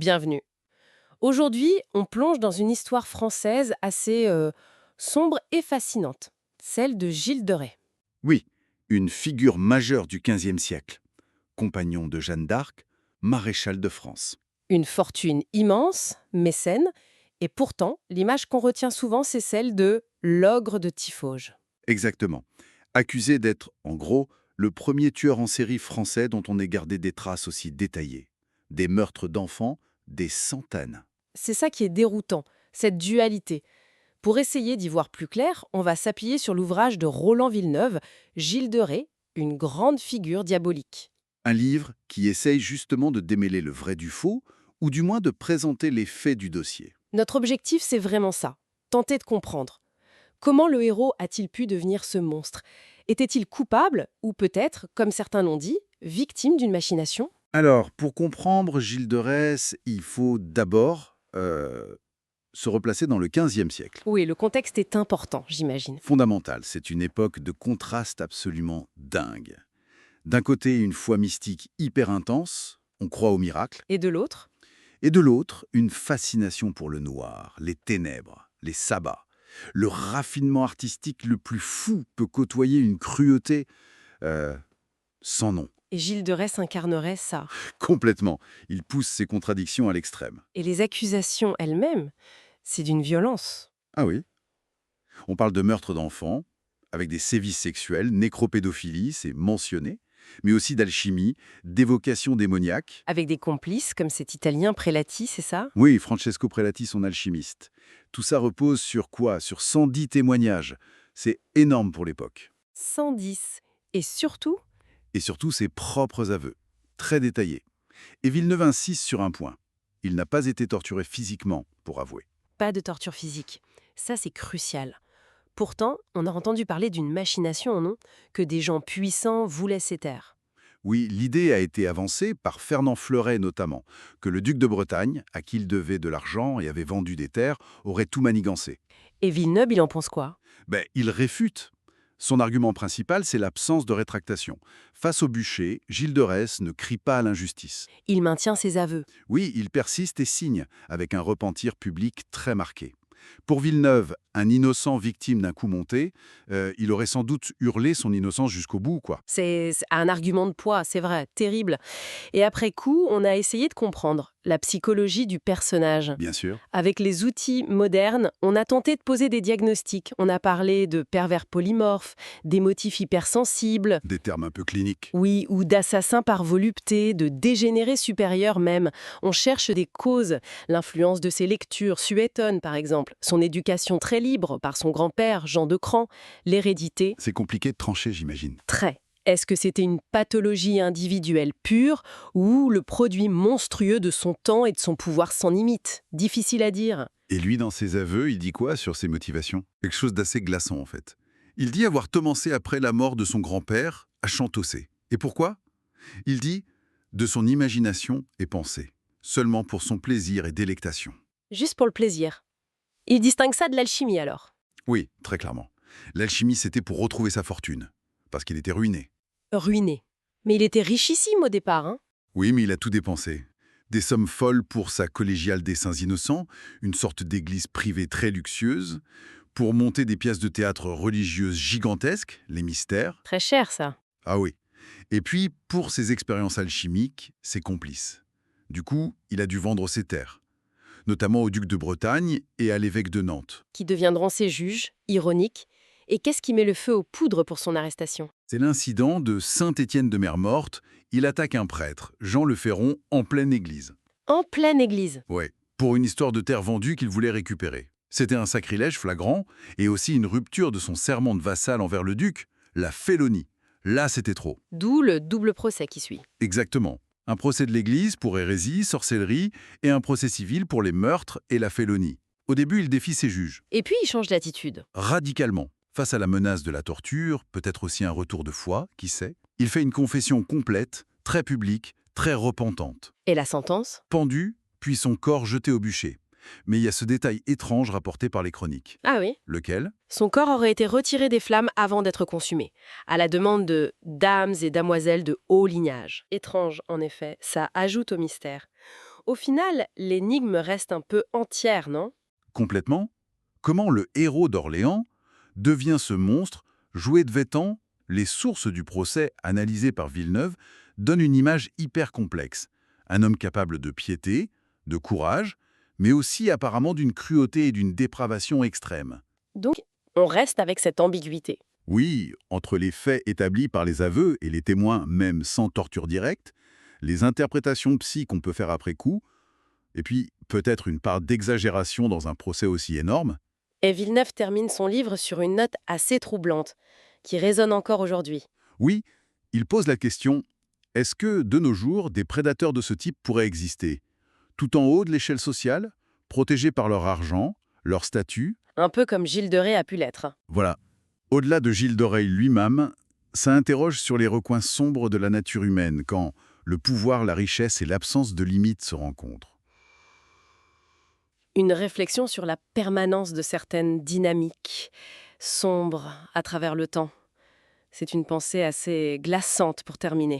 Bienvenue. Aujourd'hui, on plonge dans une histoire française assez sombre et fascinante, celle de Gilles de Rais. Oui, une figure majeure du XVe siècle, compagnon de Jeanne d'Arc, maréchal de France. Une fortune immense, mécène, et pourtant, l'image qu'on retient souvent, c'est celle de l'ogre de Tiffauges. Exactement. Accusé d'être, en gros, le premier tueur en série français dont on ait gardé des traces aussi détaillées. Des meurtres d'enfants, des centaines. C'est ça qui est déroutant, cette dualité. Pour essayer d'y voir plus clair, on va s'appuyer sur l'ouvrage de Roland Villeneuve, Gilles de Rais, une grande figure diabolique. Un livre qui essaye justement de démêler le vrai du faux, ou du moins de présenter les faits du dossier. Notre objectif, c'est vraiment ça, tenter de comprendre. Comment le héros a-t-il pu devenir ce monstre? Était-il coupable ou peut-être, comme certains l'ont dit, victime d'une machination? Alors, pour comprendre Gilles de Rais, il faut d'abord se replacer dans le XVe siècle. Oui, le contexte est important, j'imagine. Fondamental, c'est une époque de contraste absolument dingue. D'un côté, une foi mystique hyper intense, on croit au miracle, Et de l'autre? et de l'autre, une fascination pour le noir, les ténèbres, les sabbats. Le raffinement artistique le plus fou peut côtoyer une cruauté euh, sans nom. Et Gilles de Rais incarnerait ça. Complètement. Il pousse ses contradictions à l'extrême. Et les accusations elles-mêmes, c'est d'une violence. Ah oui. On parle de meurtre d'enfants, avec des sévices sexuels, nécropédophilie, c'est mentionné, mais aussi d'alchimie, d'évocation démoniaque. Avec des complices, comme cet Italien Prelati, c'est ça? Oui, Francesco Prelati, son alchimiste. Tout ça repose sur quoi? Sur 110 témoignages. C'est énorme pour l'époque. 110. Et surtout, Et surtout ses propres aveux, très détaillés. Et Villeneuve insiste sur un point. Il n'a pas été torturé physiquement pour avouer. pas de torture physique. Ça, c'est crucial. Pourtant, on a entendu parler d'une machination, non? Que des gens puissants voulaient ces terres. Oui, l'idée a été avancée par Fernand Fleuret notamment, que le duc de Bretagne, à qui il devait de l'argent et avait vendu des terres, aurait tout manigancé. Et Villeneuve, il en pense quoi? Il réfute. Son argument principal, c'est l'absence de rétractation. Face au bûcher, Gilles de Rais ne crie pas à l'injustice. Il maintient ses aveux. Oui, il persiste et signe, avec un repentir public très marqué. Pour Villeneuve, un innocent victime d'un coup monté, il aurait sans doute hurlé son innocence jusqu'au bout, quoi. C'est un argument de poids, c'est vrai, terrible. Et après coup, on a essayé de comprendre la psychologie du personnage. Bien sûr. Avec les outils modernes, on a tenté de poser des diagnostics. On a parlé de pervers polymorphes, des motifs hypersensibles, Des termes un peu cliniques. oui, ou d'assassins par volupté, de dégénérés supérieurs même. On cherche des causes. L'influence de ses lectures, Suétone par exemple, son éducation très libre par son grand-père, Jean de Cran, l'hérédité, C'est compliqué de trancher, j'imagine. très. Est-ce que c'était une pathologie individuelle pure ou le produit monstrueux de son temps et de son pouvoir sans limite? Difficile à dire. Et lui, dans ses aveux, il dit quoi sur ses motivations? Quelque chose d'assez glaçant, en fait. Il dit avoir commencé après la mort de son grand-père à chantosser. Et pourquoi? Il dit de son imagination et pensée, seulement pour son plaisir et délectation. Juste pour le plaisir. Il distingue ça de l'alchimie alors. Oui, très clairement. L'alchimie, c'était pour retrouver sa fortune, parce qu'il était ruiné. Ruiné. Mais il était richissime au départ, hein? Oui, mais il a tout dépensé. Des sommes folles pour sa collégiale des Saints Innocents, une sorte d'église privée très luxueuse, pour monter des pièces de théâtre religieuses gigantesques, les mystères. Très cher ça. Ah oui. Et puis, pour ses expériences alchimiques, ses complices. Du coup, il a dû vendre ses terres, notamment au duc de Bretagne et à l'évêque de Nantes. Qui deviendront ses juges, ironiques. Et qu'est-ce qui met le feu aux poudres pour son arrestation? C'est l'incident de Saint-Étienne de Mer-Morte. Il attaque un prêtre, Jean le Ferron, en pleine église. En pleine église. Ouais, pour une histoire de terre vendue qu'il voulait récupérer. C'était un sacrilège flagrant et aussi une rupture de son serment de vassal envers le duc, la félonie. Là, c'était trop. D'où le double procès qui suit. Exactement. Un procès de l'Église pour hérésie, sorcellerie et un procès civil pour les meurtres et la félonie. Au début, il défie ses juges, Et puis il change d'attitude. radicalement. Face à la menace de la torture, peut-être aussi un retour de foi, qui sait, il fait une confession complète, très publique, très repentante. Et la sentence? Pendu, puis son corps jeté au bûcher. Mais il y a ce détail étrange rapporté par les chroniques. Ah oui. Lequel? Son corps aurait été retiré des flammes avant d'être consumé, à la demande de dames et damoiselles de haut lignage. Étrange, en effet, ça ajoute au mystère. Au final, l'énigme reste un peu entière, non? Complètement. Comment le héros d'Orléans devient ce monstre, jouet de Vétan? Les sources du procès, analysées par Villeneuve, donnent une image hyper complexe. Un homme capable de piété, de courage, mais aussi apparemment d'une cruauté et d'une dépravation extrême. Donc, on reste avec cette ambiguïté. Oui, entre les faits établis par les aveux et les témoins, même sans torture directe, les interprétations psy qu'on peut faire après coup, et puis peut-être une part d'exagération dans un procès aussi énorme. Et Villeneuve termine son livre sur une note assez troublante, qui résonne encore aujourd'hui. Oui, il pose la question, est-ce que, de nos jours, des prédateurs de ce type pourraient exister, tout en haut de l'échelle sociale, protégés par leur argent, leur statut? Un peu comme Gilles de Rais a pu l'être. Voilà. Au-delà de Gilles d'Oreille lui-même, ça interroge sur les recoins sombres de la nature humaine, quand le pouvoir, la richesse et l'absence de limites se rencontrent. Une réflexion sur la permanence de certaines dynamiques sombres à travers le temps. C'est une pensée assez glaçante pour terminer.